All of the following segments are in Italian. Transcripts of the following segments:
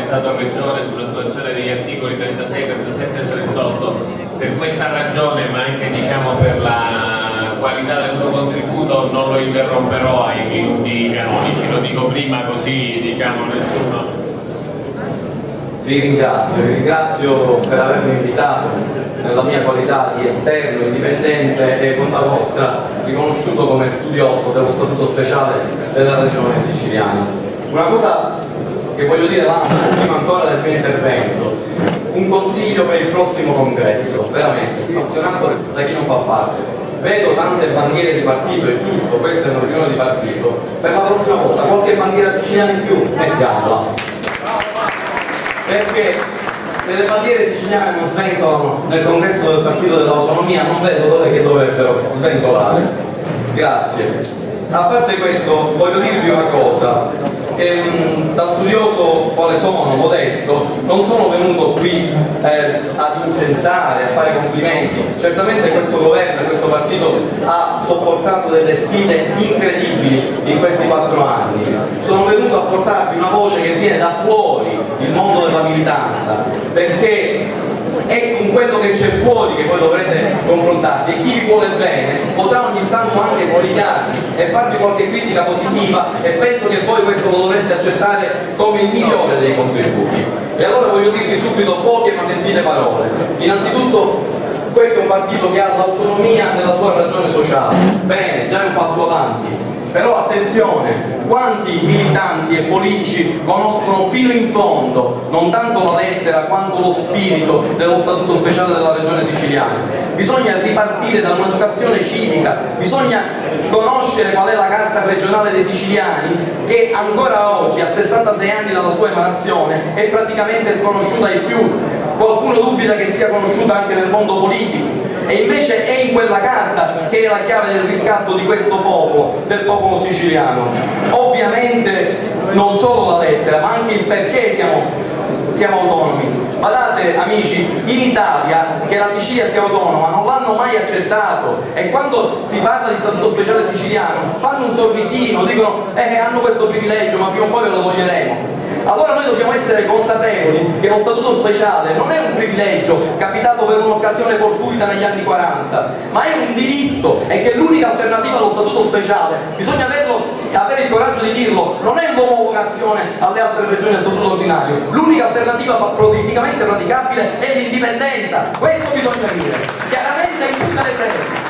Stato Regione sull'attuazione degli articoli 36, 37 e 38. Per questa ragione, ma anche diciamo per la qualità del suo contributo, non lo interromperò ai minuti canonici, lo dico prima così diciamo nessuno. Vi ringrazio per avermi invitato nella mia qualità di esterno, indipendente e con la vostra riconosciuto come studioso dello Statuto Speciale della Regione Siciliana. Una cosa che voglio dire prima ancora del mio intervento, un consiglio per il prossimo congresso, veramente spassionato da chi non fa parte. Vedo tante bandiere di partito, è giusto, questa è una riunione di partito, per la prossima volta qualche bandiera siciliana in più, mettiamola. Perché se le bandiere siciliane non sventolano nel congresso del Partito dell'Autonomia, non vedo dove che dovrebbero sventolare. Grazie. A parte questo, voglio dirvi una cosa. Da studioso quale sono, modesto, non sono venuto qui ad incensare, a fare complimenti. Certamente questo governo e questo partito ha sopportato delle sfide incredibili in questi 4 anni. Sono venuto a portarvi una voce che viene da fuori il mondo della militanza, perché è con quello che c'è fuori che voi dovrete confrontarvi, e chi vi vuole bene potrà ogni tanto anche spiegarvi e farvi qualche critica positiva, e penso che voi questo lo dovreste accettare come il migliore dei contributi. E allora voglio dirvi subito poche ma sentite parole. Innanzitutto, questo è un partito che ha l'autonomia nella sua ragione sociale. Bene, già è un passo avanti. Però attenzione, quanti militanti e politici conoscono fino in fondo non tanto la lettera quanto lo spirito dello Statuto Speciale della Regione Siciliana? Bisogna ripartire da un'educazione civica, bisogna conoscere qual è la Carta regionale dei siciliani, che ancora oggi, a 66 anni dalla sua emanazione, è praticamente sconosciuta ai più. Qualcuno dubita che sia conosciuta anche nel mondo politico. E invece è in quella carta che è la chiave del riscatto di questo popolo, del popolo siciliano. Ovviamente non solo la lettera, ma anche il perché siamo autonomi. Guardate amici, in Italia che la Sicilia sia autonoma non l'hanno mai accettato, e quando si parla di Statuto Speciale siciliano fanno un sorrisino, dicono hanno questo privilegio ma prima o poi ve lo toglieremo. Allora noi dobbiamo essere consapevoli che lo Statuto Speciale non è un privilegio capitato per un'occasione fortuita negli anni 40, ma è un diritto, e che l'unica alternativa allo Statuto Speciale, bisogna avere il coraggio di dirlo, non è l'omologazione alle altre regioni a Statuto Ordinario. L'unica alternativa politicamente praticabile è l'indipendenza. Questo bisogna dire chiaramente in tutte le sedi.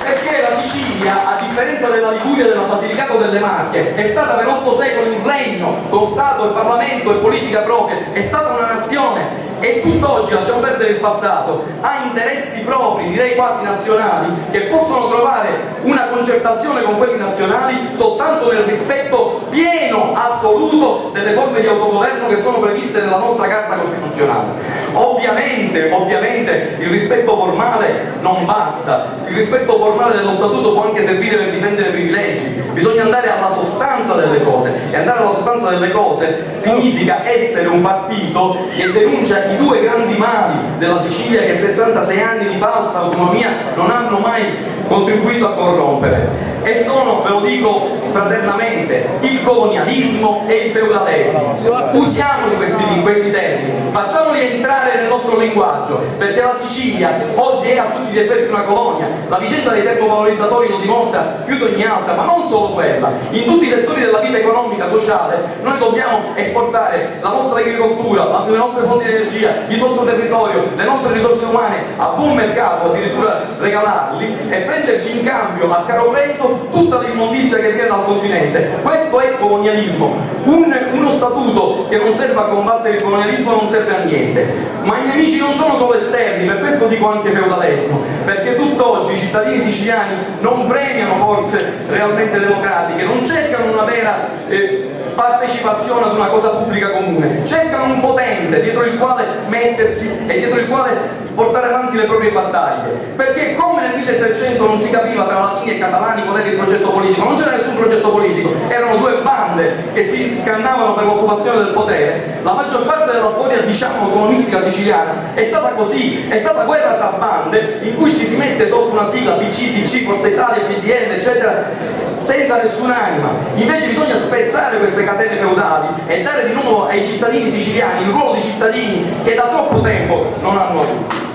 Perché la Sicilia, a differenza della Liguria e della Basilicata o delle Marche, è stata per 8 secoli un regno con Stato e Parlamento e politica propria, è stata una nazione, e tutt'oggi, lasciamo perdere il passato, ha interessi propri, direi quasi nazionali, che possono trovare una concertazione con quelli nazionali soltanto nel rispetto pieno, assoluto delle forme di autogoverno che sono previste nella nostra Carta Costituzionale. Ovviamente il rispetto formale non basta, il rispetto formale dello Statuto può anche servire per difendere privilegi, bisogna andare alla sostanza delle cose, e andare alla sostanza delle cose significa essere un partito che denuncia i 2 grandi mali della Sicilia, che 66 anni di falsa autonomia non hanno mai contribuito a corrompere, e sono, ve lo dico fraternamente, il colonialismo e il feudalesimo. Usiamoli questi termini, facciamoli entrare nel nostro linguaggio, perché la Sicilia oggi è a tutti gli effetti una colonia. La vicenda dei termovalorizzatori lo dimostra più di ogni altra, ma non solo quella. In tutti i settori della vita economica, sociale, noi dobbiamo esportare la nostra agricoltura, le nostre fonti di energia, il nostro territorio, le nostre risorse umane a buon mercato, addirittura regalarli, e prenderci in cambio a caro prezzo tutta l'immondizia che viene dal continente. Questo è colonialismo. Uno statuto che non serve a combattere il colonialismo non serve a niente. Ma i nemici non sono solo esterni, per questo dico anche feudalesimo, perché tutt'oggi i cittadini siciliani non premiano forze realmente democratiche, non cercano una vera partecipazione ad una cosa pubblica comune, cercano un potente dietro il quale mettersi e dietro il quale portare avanti le proprie battaglie, perché come nel 1300 non si capiva tra latini e catalani qual era il progetto politico, non c'era nessun progetto politico, erano due bande che si scannavano per l'occupazione del potere, la maggior parte della storia, diciamo, autonomistica siciliana è stata così, è stata guerra tra bande in cui ci si mette sotto una sigla PC, DC, Forza Italia, PDL, eccetera, senza nessun'anima. Invece bisogna spezzare queste catene feudali e dare di nuovo ai cittadini siciliani il ruolo di cittadini che da troppo tempo non hanno avuto.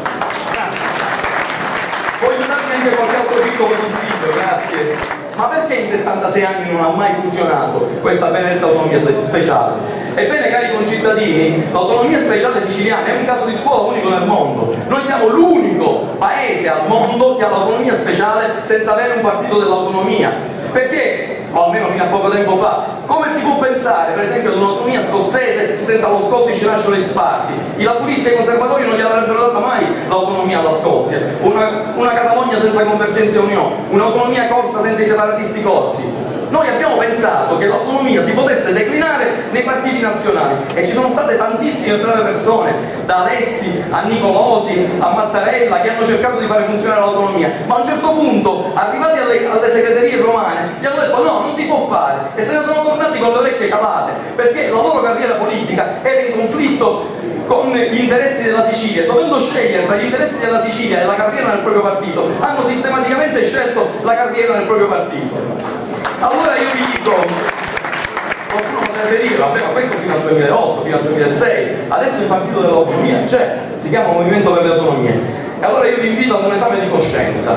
Voglio darvi anche qualche altro piccolo consiglio, grazie. Ma perché in 66 anni non ha mai funzionato questa benedetta autonomia speciale? Ebbene, cari concittadini, l'autonomia speciale siciliana è un caso di scuola unico nel mondo. Noi siamo l'unico paese al mondo che ha l'autonomia speciale senza avere un partito dell'autonomia. Perché, o almeno fino a poco tempo fa, come si può pensare per esempio ad un'autonomia scozzese senza lo Scottish Nationalist Party? I laburisti e i conservatori non gli avrebbero dato mai l'autonomia alla Scozia, una Catalogna senza Convergenza e Unione, un'autonomia corsa senza i separatisti corsi. Noi abbiamo pensato che l'autonomia si potesse declinare nei partiti nazionali e ci sono state tantissime brave persone, da Alessi a Nicolosi a Mattarella, che hanno cercato di fare funzionare l'autonomia, ma a un certo punto, arrivati alle segreterie romane, gli hanno detto no, non si può fare, e se ne sono tornati con le orecchie calate, perché la loro carriera politica era in conflitto con gli interessi della Sicilia, dovendo scegliere tra gli interessi della Sicilia e la carriera nel proprio partito, hanno sistematicamente scelto la carriera nel proprio partito. Allora io vi dico, qualcuno potrebbe dire, vabbè, ma questo fino al 2008, fino al 2006, adesso il partito dell'autonomia c'è, si chiama Movimento per le Autonomie. E allora io vi invito ad un esame di coscienza.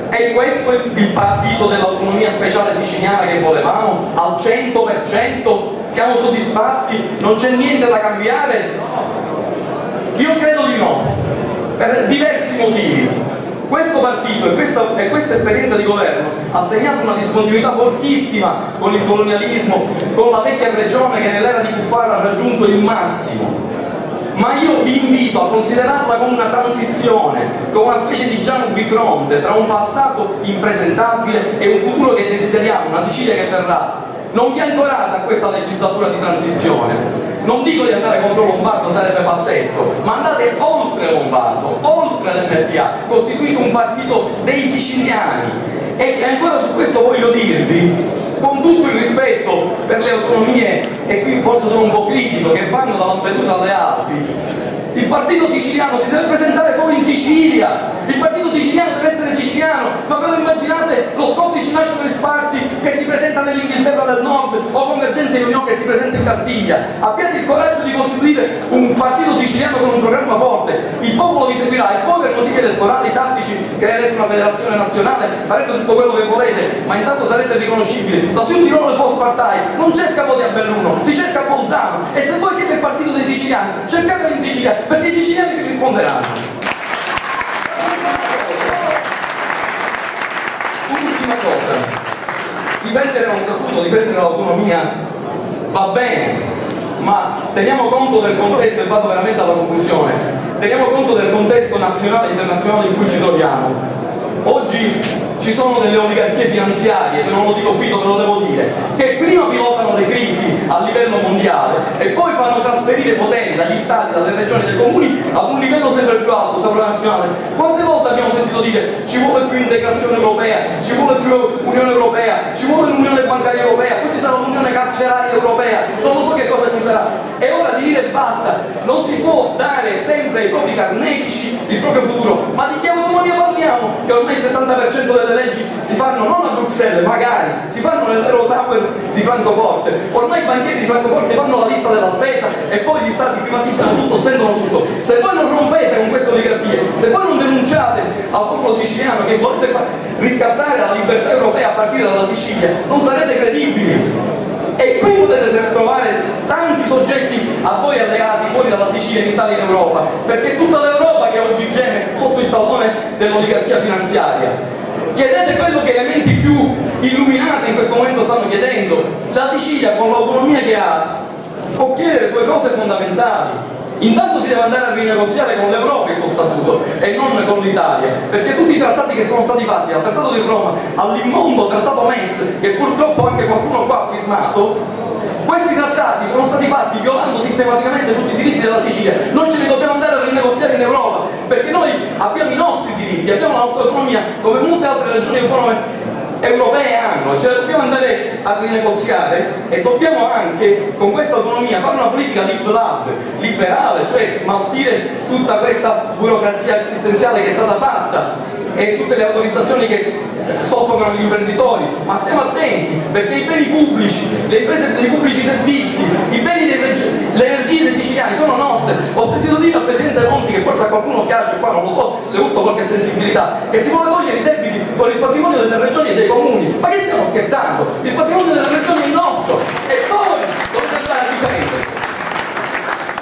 È questo il partito dell'autonomia speciale siciliana che volevamo? Al 100%? Siamo soddisfatti? Non c'è niente da cambiare? Io credo di no, per diversi motivi. Questo partito e questa esperienza di governo ha segnato una discontinuità fortissima con il colonialismo, con la vecchia regione che nell'era di Cuffaro ha raggiunto il massimo. Ma io vi invito a considerarla come una transizione, come una specie di giallo bifronte tra un passato impresentabile e un futuro che desideriamo, una Sicilia che verrà. Non vi ancorate a questa legislatura di transizione. Non dico di andare contro Lombardo, sarebbe pazzesco, ma andate oltre Lombardo, oltre l'MPA, costituite un partito dei siciliani. E ancora su questo voglio dirvi, con tutto il rispetto per le autonomie, e qui forse sono un po' critico, che vanno da Lampedusa alle Alpi, il partito siciliano si deve presentare solo in Sicilia, il partito siciliano deve essere siciliano. Ma cosa immaginate lo Scottish Nationalist Party che si presenta nell'Inghilterra del Nord, o Convergenza e Unione che si presenta in Castiglia? Abbiate il coraggio di costituire un partito siciliano con un programma forte, il popolo vi seguirà, e poi per motivi elettorali tattici creerete una federazione nazionale, farete tutto quello che volete, ma intanto sarete riconoscibili. La Südtirol Volkspartei non cerca voti a Belluno, li cerca a Bolzano, e se voi siete il partito dei siciliani, cercateli in Sicilia, perché i siciliani vi risponderanno. Ultima cosa, difendere lo statuto, difendere l'autonomia va bene, ma teniamo conto del contesto, e vado veramente alla conclusione, teniamo conto del contesto nazionale e internazionale in cui ci troviamo. Oggi ci sono delle oligarchie finanziarie, se non lo dico qui dove lo devo dire, che prima pilotano le crisi a livello mondiale e poi fanno trasferire poteri dagli stati, dalle regioni, dai comuni ad un livello sempre più alto, sovranazionale. Quante volte abbiamo sentito dire ci vuole più integrazione europea, ci vuole più Unione Europea, ci vuole l'Unione Bancaria Europea, poi ci sarà l'Unione Carceraria Europea, non lo so che cosa ci sarà. È ora di dire basta, non si può dare sempre ai propri carnefici il proprio futuro. Ma di che autonomia parliamo? Che ormai il 70% delle leggi si fanno non a Bruxelles, magari, si fanno nell'Eurotower di Francoforte. Ormai i banchieri di Francoforte fanno la lista della spesa e poi gli stati privatizzano tutto, spendono tutto. Se voi non rompete con queste oligarchie, se voi non denunciate al popolo siciliano che volete riscattare la libertà europea a partire dalla Sicilia, non sarete credibili. E qui potete trovare tanti soggetti a voi allegati fuori dalla Sicilia, in Italia e in Europa, perché è tutta l'Europa che oggi geme sotto il tallone dell'oligarchia finanziaria. Chiedete quello che le menti più illuminate in questo momento stanno chiedendo. La Sicilia, con l'autonomia che ha, può chiedere due cose fondamentali. Intanto si deve andare a rinegoziare con l'Europa il suo statuto e non con l'Italia, perché tutti i trattati che sono stati fatti, dal Trattato di Roma all'immondo Trattato MES, che purtroppo anche qualcuno qua ha firmato, questi trattati sono stati fatti violando sistematicamente tutti i diritti della Sicilia. Noi ce li dobbiamo andare a rinegoziare in Europa, perché noi abbiamo i nostri diritti, abbiamo la nostra autonomia come molte altre regioni autonome europee hanno, ce la dobbiamo andare a rinegoziare e dobbiamo anche con questa autonomia fare una politica liberale, cioè smaltire tutta questa burocrazia assistenziale che è stata fatta e tutte le autorizzazioni che soffocano gli imprenditori, ma stiamo attenti perché i beni pubblici, le imprese dei pubblici servizi, i beni le energie dei siciliani sono nostre. Ho sentito dire al Presidente Monti, che forse a qualcuno piace, qua non lo so, se ha avuto qualche sensibilità, che si vuole togliere i debiti con il patrimonio delle regioni e dei comuni. Ma che stiamo scherzando? Il patrimonio delle regioni è il nostro e noi dobbiamo andare a difendere.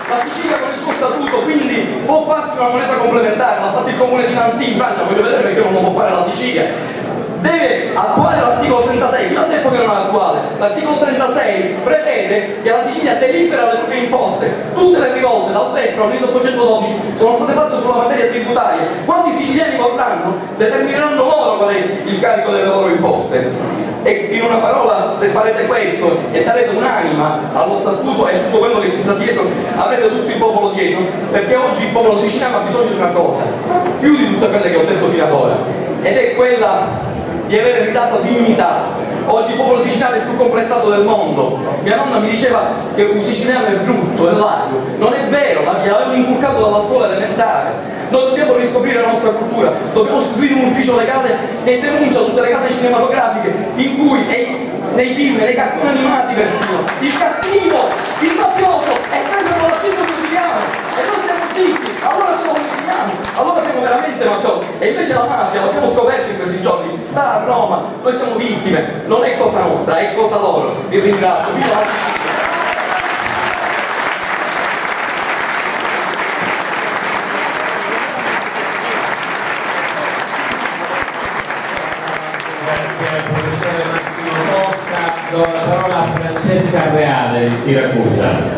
La Sicilia con il suo statuto quindi può farsi una moneta complementare, l'ha fatto il comune di Nancy in Francia, voglio vedere perché non lo può fare la Sicilia. Deve attuare l'articolo 36, chi ha detto che non è attuale? L'articolo 36 prevede che la Sicilia delibera le proprie imposte, tutte le rivolte dal Vespro al 1812 sono state fatte sulla materia tributaria. Quanti siciliani vorranno determineranno loro qual è il carico delle loro imposte. E in una parola, se farete questo e darete un'anima allo statuto e tutto quello che ci sta dietro, avrete tutto il popolo dietro, perché oggi il popolo siciliano ha bisogno di una cosa, più di tutte quelle che ho detto fino ad ora, ed è quella di avere ridato dignità. Oggi il popolo siciliano è il più complessato del mondo. Mia nonna mi diceva che un siciliano è brutto, è lago. Non è vero, l'avevano inculcato dalla scuola elementare. Noi dobbiamo riscoprire la nostra cultura, dobbiamo istituire un ufficio legale che denuncia tutte le case cinematografiche in cui, nei film, nei cartoni animati persino, il cattivo, il mafioso è sempre con l'accento siciliano e noi siamo zitti, allora ce lo metiamo, allora siamo veramente mafiosi. E invece la mafia, l'abbiamo scoperto in questi giorni, sta a Roma, noi siamo vittime, non è cosa nostra, è cosa loro. Vi ringrazio, viva la Sicilia! Grazie al professore Massimo Mosca, do la parola a Francesca Reale di Siracusa.